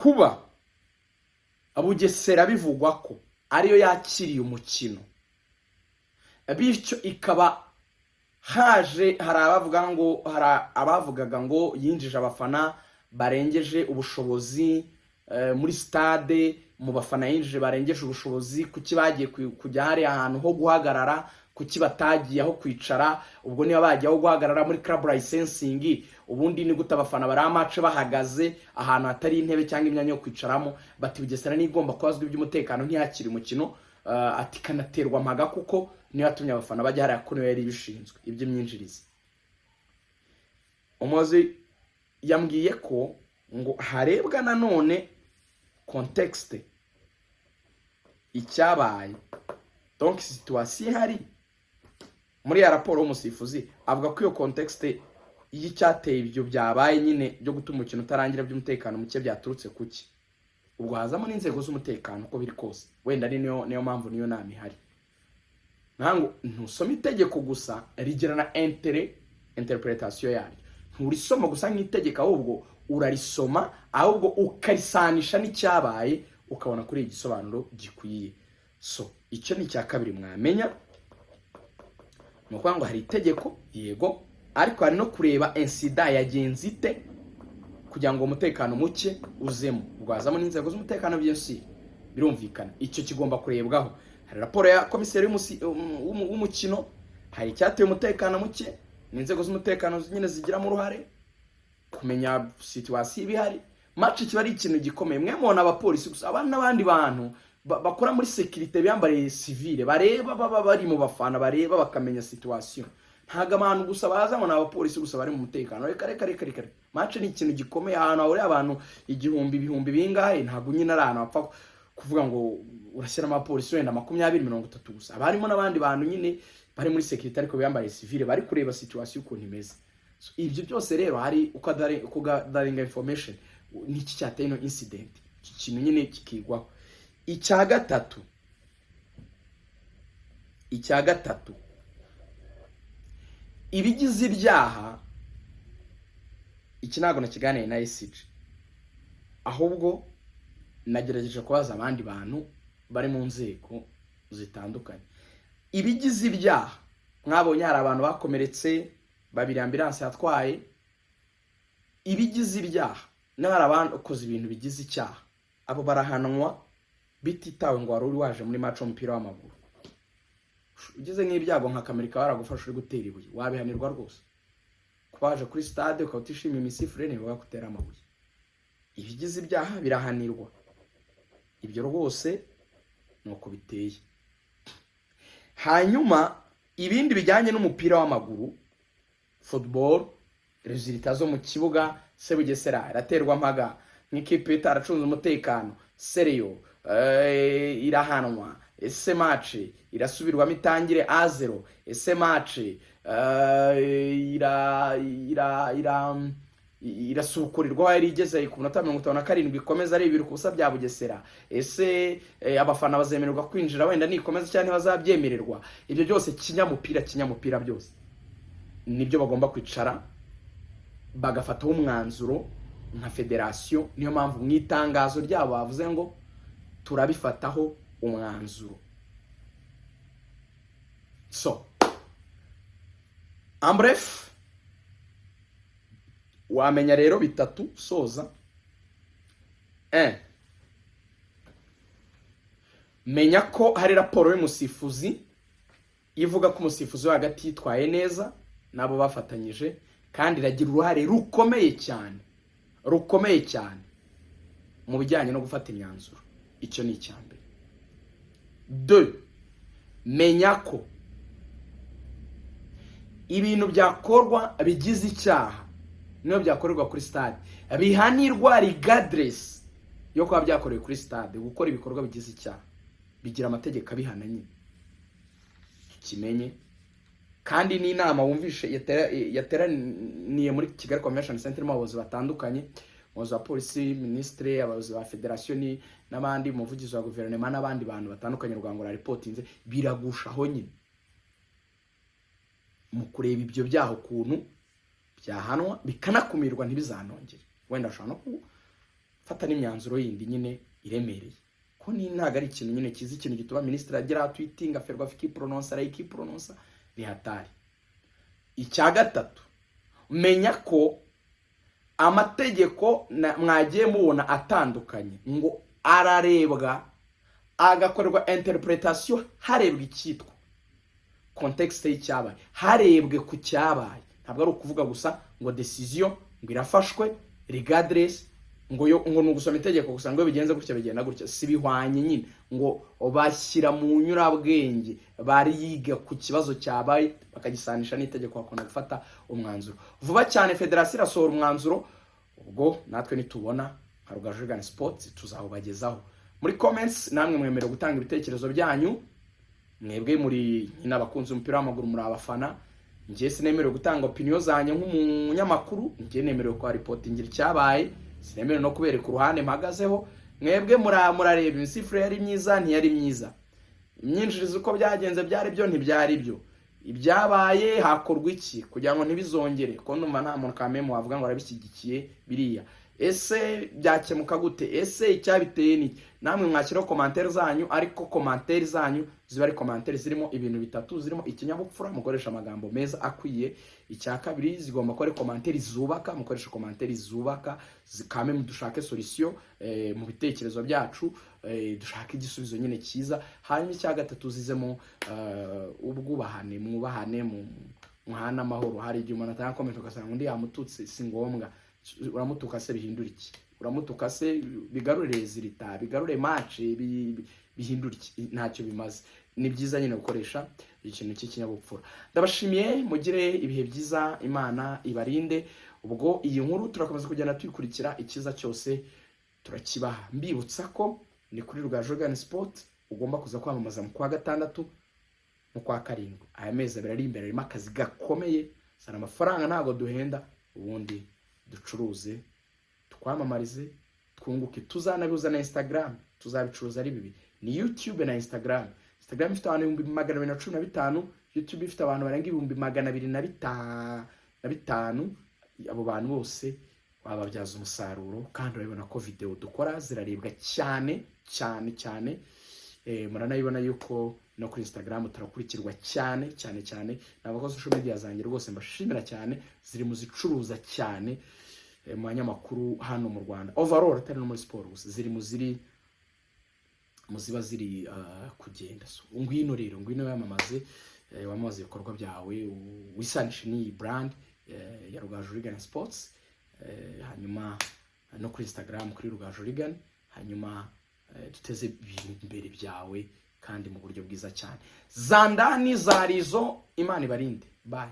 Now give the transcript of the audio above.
kuba Bugesera bivugwa ko ariyo yakiriye umukino, bityo ikaba hari abavugaga ngo yinjije abafana barengeje ubushobozi muri stade, mu bafana yinjije barengeje ubushobozi, kuki bagiye kujya hari ahantu ho guhagarara, kuki batagiye aho kwicara, ubwo niba bagiye aho guhagarara muri club licensing, ubundi ni gute abafana bari amace bahagaze ahantu hatari intebe cyangwa imyanya yo kwicaramo. Bati Bugesera ni igomba kubazwa iby'umutekano ntiyakiri umukino, ati kanaterwa mpaga kuko niyo yatumye abafana bajya hari akuno yari bishinzwe iby'imyinjirize. Umuyobozi yambwiye ko ngo harebwa nanone context icyabaye, donc situation ihari muri ya raporo y'umusifuzi, avuga ko iyo context y'icyateye ibyo byabaye nyine byo gutuma umukino utarangira by'umutekano muke byaturutse kuki. Ubwo hazamo n'inzego z'umutekano uko biri kose, wenda niyo mpamvu niyo nama ihari. Ntango ntusoma itegeko gusa rigira na interpretation yaryo, nturisoma gusa nk'itegeko, ahubwo urarisoma ahubwo ukarisanisha n'icyabaye ukabona kuri igisobanuro gikwiye. So icyo ni cya kabiri mwamenya, nuko ngo hari itegeko yego, ariko hari no kureba incident yagenze ite kugira ngo umutekano muke uzemo. Rwazamo n'inzego z'umutekano byose birumvikana, icyo kigomba kurebwaho. Hari raporo ya komiseri w'umukino, hari icyateye umutekano muke, n'inzego z'umutekano nyine zigiramo uruhare kumenya situation ibihari. Match kiba ari ikintu gikomeye. Mwe mubona abapolisi gusa, abandi n'abandi bantu bakora muri security biyambariye civile bareba, baba bari mu bafana bareba bakamenya situation. Ntaga abantu gusa baza ngo n'abapolisi gusa bari mu mutekano. Reka match ni ikintu gikomeye, ahantu ahore abantu ibihumbi bingahe, ntago nyine ari ahantu bapfa kuvuga ngo urashyira abapolisi wenda 20-30 gusa. Abarimo n'abandi bantu nyine bari muri security ariko biyambariye civile bari kureba situation uko imeze. So ibyo byose rero hari ukadaringa information niki cyateye no incident, iki kintu nyine kikigwaho. Icya gatatu ibigize ibyaha, iki ntago nakiganiye na SG, ahubwo nagerageje kubaza abandi bantu bari mu nzego zitandukanye. Ibigize ibyaha, mwabonye hari abantu bakomeretse, 2 ambulance yatwaye. Ibigize ibyaha n'abari abantu ukoze ibintu bigize icyaha, abo barahanwa bititawe ngo wari uri waje muri match y'umupira w'amaguru. Ugize nk'ibyago nka Amerika baragufasha uri gutera ibuye, wabihanirwa rwose. Kubaje kuri stade ukawutishima imisifure ne bagutera amabuye. Ibigize ibyaha birahanirwa. Ibyo rwose nuko biteye. Hanyuma ibindi bijyanye n'umupira w'amaguru, football, resultats zo mu kibuga, se Bugesera iraterwa mpaga, nk'ikipe itaracunze umutekano, Serio irahanwa, ese match irasubirwamo itangire A0, ese match irasukurirwa yari igeze ku minota 57 ikomeza ari 2 kubusa bya Bugesera. Ese abafana bazemererwa kwinjira wenda nikomeza cyane bazabyemererwa. Ibyo byose kinyamupira byose nibyo bagomba kwicara bagafataho umwanzuro nka federation. Niyo mpamvu mu itangazo ryabo bavuze ngo turabifataho umwanzuro. So bref, wamenya rero bitatu soza. Menya ko hari raporo y'umusifuzi ivuga ko umusifuzi wa hagati yitwaye neza nabo bafatanyije, kandi iragira uruhare rukomeye cyane mu bijyanye no gufata imyanzuro. Icyo ni icyambere. 2, menya ko ibintu byakorwa bigize icyaha niyo byakorerwa kuri stade bihanirwa regardless yo kuba byakorewe kuri stade. Gukora ibikorwa bigize icyaha bigira amategeko abihana nyine, kimenye. Kandi ni inama wumvishe yateraniye muri Kigali Convention Center mu bayobozi batandukanye, umuyobozi wa polisi, ministre, abayobozi ba federation n'abandi, umuvugizi wa guverinoma n'abandi bantu batandukanye. Rwango la reportinze biragushaho nyine mu kureba ibyo byaho kuntu byahanwa bikanakumirwa ntibizanongere. Wenda ashobora no fata n'imyanzuro yindi nyine iremereye ko ni ntago ari ikintu nyine kizi, ikintu gituma ministre agira tweeting aferwa fiki prononce ni hatari. Icya gatatu, menya ko amategeko mwagiye mubona atandukanye ngo ararebwa agakorerwa interpretation harebwa icyitwa context y'icyabaye, harebwe ku cyabaye. Ntabwo ari ukuvuga gusa ngo decision ngo irafashwe regardless ngo nugusoma itegeko gusa ngo bigenze gutya bigenda gutya, si bihwanye nyine ngo bashyira mu nyurabwenge bari yiga ku kibazo cyabaye bakagisanisha n'itegeko bakunda gufata umwanzuro. Vuba cyane federasiyo irasohora umwanzuro, ubwo natwe nitubona nka Rugaju Sports tuzahubagezaho. Muri comments namwe mwemere gutanga ibitekerezo byanyu, mwebwe muri nyina abakunzi umupira w'amaguru muri abafana, njye sinemerewe gutanga opinion zanyu nk'umunyamakuru, njye nemerewe ko reporting icyabaye, sinemerewe no kubereka uruhande mpagazeho. Mwebwe murareba imisifure yari myiza ntiyari myiza, imyinjirizo uko byagenze byari byo ntibyari byo, ibyabaye hakorwa iki kugira ngo ntibizongere, ko numva nta muntu kameme wavuga ngo arabishyigikiye biriya. Ese byakemuka gute? Ese icyabiteye ni? Namwe mwakiraho commentaire zanyu, ariko commentaire zanyu ziba ari commentaire zirimo ibintu bitatu, zirimo ikinyabupfura, mukoresha amagambo meza akwiye. Icya kabiri, zigomba ko ari commentaire zubaka, mukoresha commentaire zubaka, zikame dushake solution mu bitekerezo byacu, dushaka igisubizo nyine cyiza. Hanyuma icya gatatu zizemo ubwubahane, mwubahane, muhana amahoro. Hari igihe umuntu atanga comment ugasanga undi yamututse, si ngombwa. Uramutuka se bihindura iki? Uramutuka se bigarure zirita, bigarure match, bihindura iki? Ntacyo bimaze. Ni byiza nyine gukoresha ikintu cy'ikinyabupfura. Ndabashimiye, mugire ibihe byiza, Imana ibarinde. Ubwo iyi nkuru turakomeza kugenda tuyikurikira, ikiza cyose turakibaha. Mbibutsa ko ni kuri Rugaju Sport ugomba kuza kwamamaza mu kwa gatandatu mu kwa karindwi. Aya mezi abiri ari imbere, arimo akazi gakomeye, sana amafaranga ntago duhenda, ubundi ducuruze, twamamarize, twunguke. Tuzanabihuza na Instagram, tuzabicuruza ari bibi. Ni YouTube na Instagram. Instagram ifite abantu 215, YouTube ifite abantu barenga 225. Abo bantu bose bababyaza umusaruro, kandi urabibona ko video dukora zirarebwa cyane cyane cyane. Muranayibona yuko no kuri Instagram turakurikirwa cyane cyane cyane. Nabakoze social media zanjye rwose mbashimira cyane, ziri mu zicuruza cyane mu banyamakuru hano mu Rwanda overall, atari no muri sport gusa, ziri muziba ziri kugenda. So ngwino rero, ngwino yamamaze, wamaze ibikorwa byawe, wisanishe ni brand ya Rugaju Sports, hanyuma no kuri Instagram kuri Rugaju, hanyuma duteze imbere byawe kandi mu buryo bwiza cyane. Zandani zarizo, Imana ibarinde. Bye.